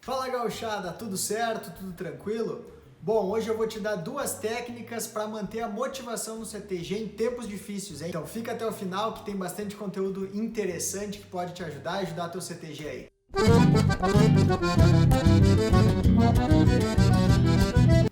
Fala gauchada, tudo certo? Tudo tranquilo? Bom, hoje eu vou te dar duas técnicas para manter a motivação no CTG em tempos difíceis, hein? Então fica até o final que tem bastante conteúdo interessante que pode te ajudar teu CTG aí.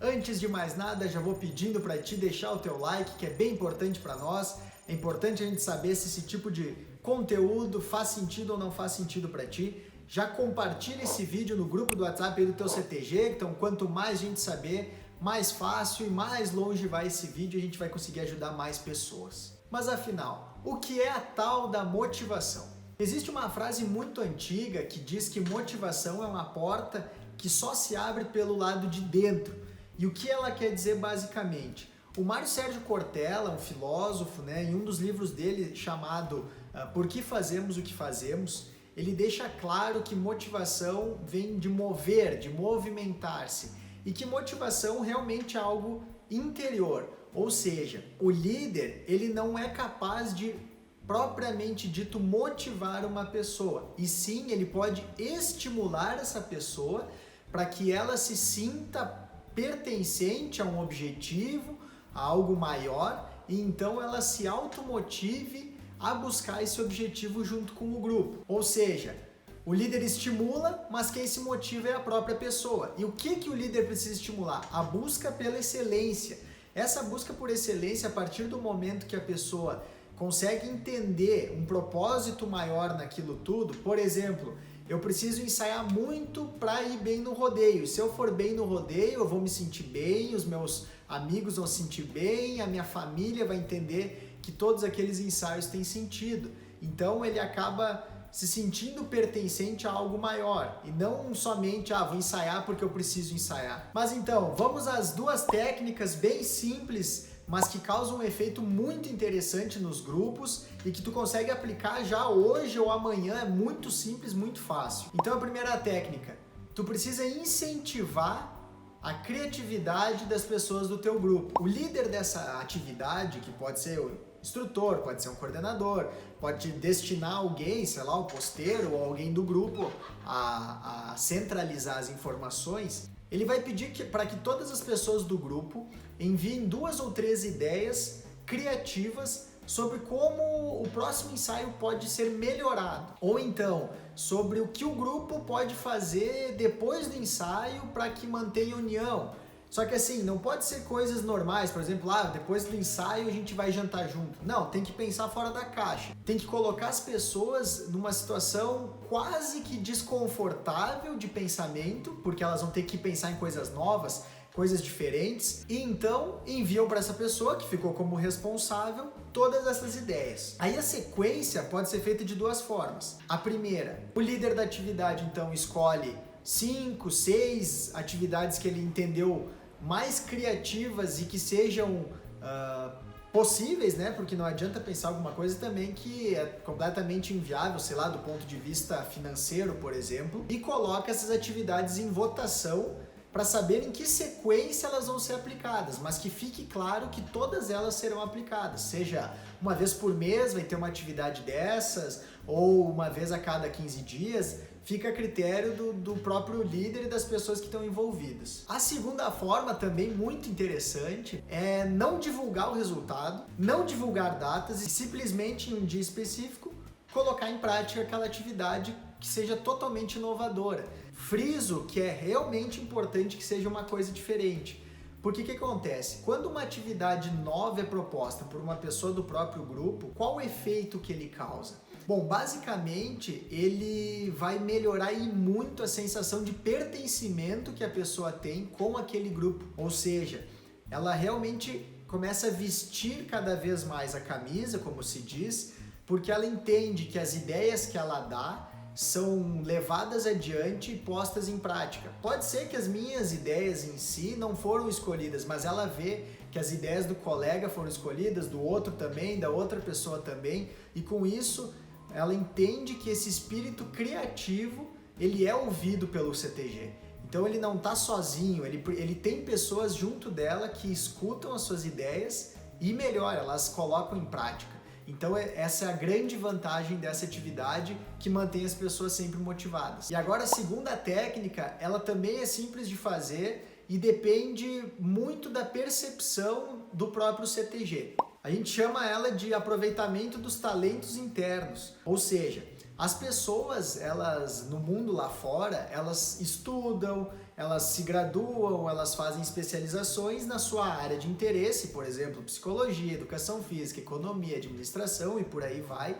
Antes de mais nada, já vou pedindo para ti deixar o teu like, que é bem importante para nós. É importante a gente saber se esse tipo de conteúdo faz sentido ou não faz sentido para ti. Já compartilha esse vídeo no grupo do WhatsApp aí do teu CTG, então quanto mais gente saber, mais fácil e mais longe vai esse vídeo e a gente vai conseguir ajudar mais pessoas. Mas afinal, o que é a tal da motivação? Existe uma frase muito antiga que diz que motivação é uma porta que só se abre pelo lado de dentro. E o que ela quer dizer basicamente? O Mário Sérgio Cortella, um filósofo, em um dos livros dele chamado Por que Fazemos o que Fazemos, ele deixa claro que motivação vem de mover, de movimentar-se, e que motivação realmente é algo interior, ou seja, o líder ele não é capaz de propriamente dito motivar uma pessoa, e sim ele pode estimular essa pessoa para que ela se sinta pertencente a um objetivo, a algo maior, e então ela se automotive a buscar esse objetivo junto com o grupo. Ou seja, o líder estimula, mas quem se motiva é a própria pessoa. E o que o líder precisa estimular? A busca pela excelência. Essa busca por excelência, a partir do momento que a pessoa consegue entender um propósito maior naquilo tudo, por exemplo, eu preciso ensaiar muito para ir bem no rodeio. Se eu for bem no rodeio, eu vou me sentir bem, os meus amigos vão se sentir bem, a minha família vai entender que todos aqueles ensaios têm sentido. Então ele acaba se sentindo pertencente a algo maior e não somente, vou ensaiar porque eu preciso ensaiar. Mas então, vamos às duas técnicas bem simples, mas que causam um efeito muito interessante nos grupos e que tu consegue aplicar já hoje ou amanhã, é muito simples, muito fácil. Então a primeira técnica, tu precisa incentivar a criatividade das pessoas do teu grupo. O líder dessa atividade, que pode ser o instrutor, pode ser um coordenador, pode destinar alguém, sei lá, um posteiro ou alguém do grupo a centralizar as informações. Ele vai pedir para que todas as pessoas do grupo enviem 2 ou 3 ideias criativas sobre como o próximo ensaio pode ser melhorado. Ou então, sobre o que o grupo pode fazer depois do ensaio para que mantenha a união. Só que assim, não pode ser coisas normais, por exemplo, depois do ensaio a gente vai jantar junto. Não, tem que pensar fora da caixa. Tem que colocar as pessoas numa situação quase que desconfortável de pensamento, porque elas vão ter que pensar em coisas novas, coisas diferentes, e então enviam para essa pessoa, que ficou como responsável, todas essas ideias. Aí a sequência pode ser feita de 2 formas. A primeira, o líder da atividade então escolhe 5, 6 atividades que ele entendeu mais criativas e que sejam possíveis, porque não adianta pensar alguma coisa também que é completamente inviável, sei lá, do ponto de vista financeiro, por exemplo, e coloca essas atividades em votação para saber em que sequência elas vão ser aplicadas, mas que fique claro que todas elas serão aplicadas, seja uma vez por mês vai ter uma atividade dessas, ou uma vez a cada 15 dias, fica a critério do próprio líder e das pessoas que estão envolvidas. A segunda forma, também muito interessante, é não divulgar o resultado, não divulgar datas e simplesmente em um dia específico colocar em prática aquela atividade que seja totalmente inovadora. Friso que é realmente importante que seja uma coisa diferente. Porque o que acontece? Quando uma atividade nova é proposta por uma pessoa do próprio grupo, qual o efeito que ele causa? Bom, basicamente ele vai melhorar e muito a sensação de pertencimento que a pessoa tem com aquele grupo. Ou seja, ela realmente começa a vestir cada vez mais a camisa, como se diz, porque ela entende que as ideias que ela dá são levadas adiante e postas em prática. Pode ser que as minhas ideias em si não foram escolhidas, mas ela vê que as ideias do colega foram escolhidas, do outro também, da outra pessoa também, e com isso ela entende que esse espírito criativo ele é ouvido pelo CTG. Então ele não está sozinho, ele tem pessoas junto dela que escutam as suas ideias e melhoram, elas colocam em prática. Então essa é a grande vantagem dessa atividade que mantém as pessoas sempre motivadas. E agora a segunda técnica, ela também é simples de fazer e depende muito da percepção do próprio CTG. A gente chama ela de aproveitamento dos talentos internos, ou seja, as pessoas, elas no mundo lá fora, elas estudam, elas se graduam, elas fazem especializações na sua área de interesse, por exemplo, psicologia, educação física, economia, administração e por aí vai,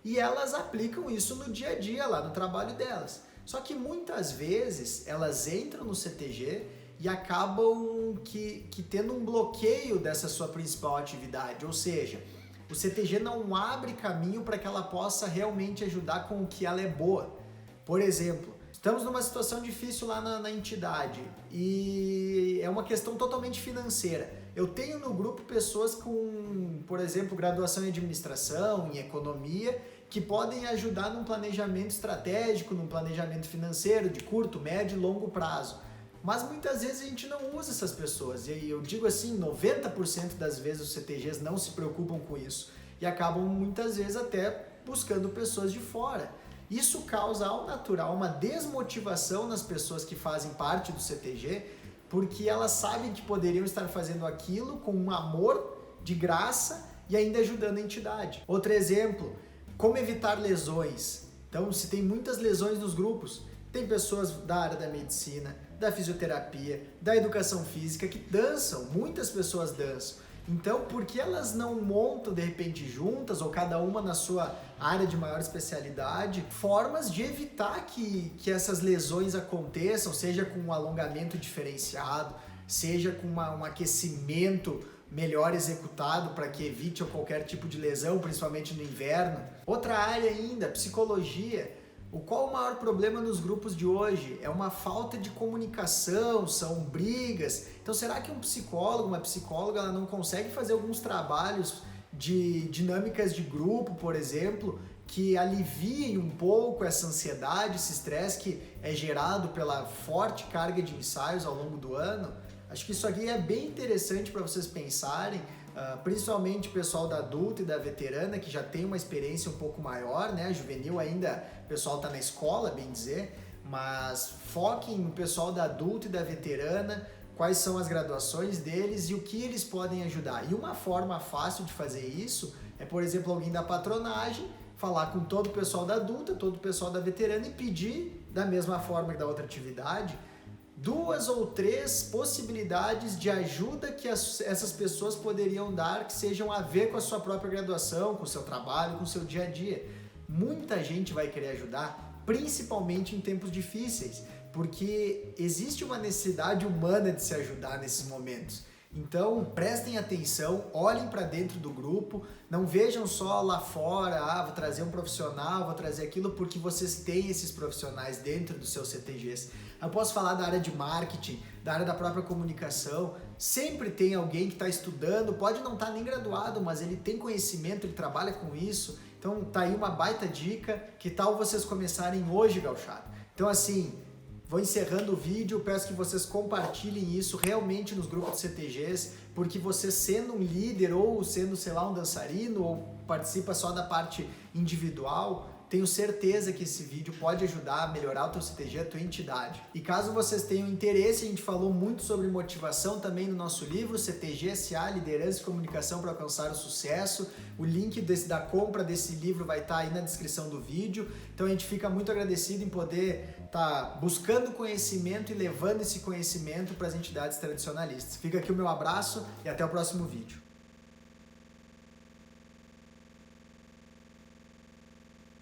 e elas aplicam isso no dia a dia lá no trabalho delas. Só que muitas vezes elas entram no CTG e acabam que tendo um bloqueio dessa sua principal atividade, ou seja, o CTG não abre caminho para que ela possa realmente ajudar com o que ela é boa. Por exemplo, estamos numa situação difícil lá na entidade e é uma questão totalmente financeira. Eu tenho no grupo pessoas com, por exemplo, graduação em administração, em economia, que podem ajudar num planejamento estratégico, num planejamento financeiro de curto, médio e longo prazo. Mas muitas vezes a gente não usa essas pessoas, e eu digo assim, 90% das vezes os CTGs não se preocupam com isso e acabam muitas vezes até buscando pessoas de fora. Isso causa ao natural uma desmotivação nas pessoas que fazem parte do CTG, porque elas sabem que poderiam estar fazendo aquilo com um amor de graça e ainda ajudando a entidade. Outro exemplo, como evitar lesões. Então, se tem muitas lesões nos grupos, tem pessoas da área da medicina, da fisioterapia, da educação física que dançam, muitas pessoas dançam. Então, por que elas não montam de repente juntas, ou cada uma na sua área de maior especialidade, formas de evitar que essas lesões aconteçam, seja com um alongamento diferenciado, seja com um aquecimento melhor executado para que evite qualquer tipo de lesão, principalmente no inverno. Outra área ainda, psicologia. Qual o maior problema nos grupos de hoje? É uma falta de comunicação, são brigas. Então, será que um psicólogo, uma psicóloga, ela não consegue fazer alguns trabalhos de dinâmicas de grupo, por exemplo, que aliviem um pouco essa ansiedade, esse estresse que é gerado pela forte carga de ensaios ao longo do ano? Acho que isso aqui é bem interessante para vocês pensarem, principalmente o pessoal da adulta e da veterana, que já tem uma experiência um pouco maior, né? Juvenil ainda, o pessoal está na escola, bem dizer, mas foquem no pessoal da adulta e da veterana, quais são as graduações deles e o que eles podem ajudar. E uma forma fácil de fazer isso é, por exemplo, alguém da patronagem falar com todo o pessoal da adulta, todo o pessoal da veterana e pedir, da mesma forma que da outra atividade, 2 ou 3 possibilidades de ajuda que essas pessoas poderiam dar que sejam a ver com a sua própria graduação, com o seu trabalho, com o seu dia a dia. Muita gente vai querer ajudar, principalmente em tempos difíceis, porque existe uma necessidade humana de se ajudar nesses momentos. Então, prestem atenção, olhem para dentro do grupo, não vejam só lá fora, vou trazer um profissional, vou trazer aquilo, porque vocês têm esses profissionais dentro dos seus CTGs. Eu posso falar da área de marketing, da área da própria comunicação, sempre tem alguém que está estudando, pode não estar nem graduado, mas ele tem conhecimento, ele trabalha com isso. Então, tá aí uma baita dica, que tal vocês começarem hoje, gauchada? Então, assim, vou encerrando o vídeo, peço que vocês compartilhem isso realmente nos grupos de CTGs, porque você sendo um líder ou sendo, sei lá, um dançarino ou participa só da parte individual, tenho certeza que esse vídeo pode ajudar a melhorar o teu CTG, a tua entidade. E caso vocês tenham interesse, a gente falou muito sobre motivação também no nosso livro, CTG SA, Liderança e Comunicação para Alcançar o Sucesso. O link da compra desse livro vai estar aí na descrição do vídeo. Então a gente fica muito agradecido em poder estar buscando conhecimento e levando esse conhecimento para as entidades tradicionalistas. Fica aqui o meu abraço e até o próximo vídeo.